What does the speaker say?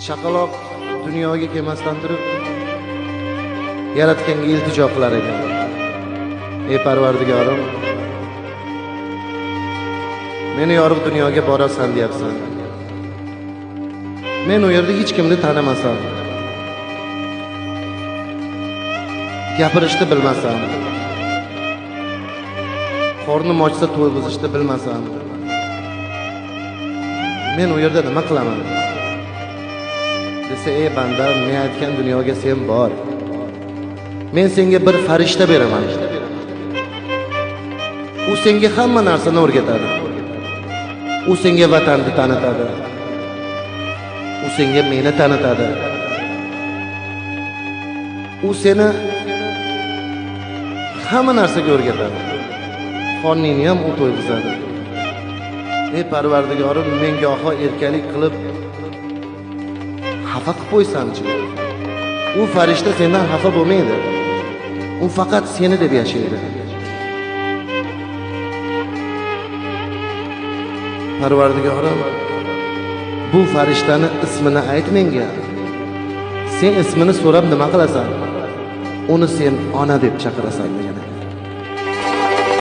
chaqaloq dunyoga kelmasdan turib yaratganga iltijo qilar ekan. Ey Parvardigorim, meni yorug' dunyoga borasan deyapsan. Men u yerda hech kimni tanimasam, gapirishni bilmasam, qornim ochsa to'yg'izishni bilmasam, men u yerda nima qilaman? Desa, ey banda, men aytgan dunyoga sen bor. Men senga bir farishta beraman. U senga hamma narsani o'rgatadi. U senga vatanni tanitadi. U senga meni tanitadi. U seni hamma narsaga o'rgatadi. Qorningni ham u to'yg'izadi. Ey Parvardigorim, menga goho erkalik qilib xafa qilib qo'ysamchi. U farishta sendan xafa bo'lmaydi. U faqat seni deb yashaydi. Parvardigorim, bu farishtani ismini ayt menga. Sen ismini so'rab nima qilasan? Uni sen ona deb chaqirasan degan.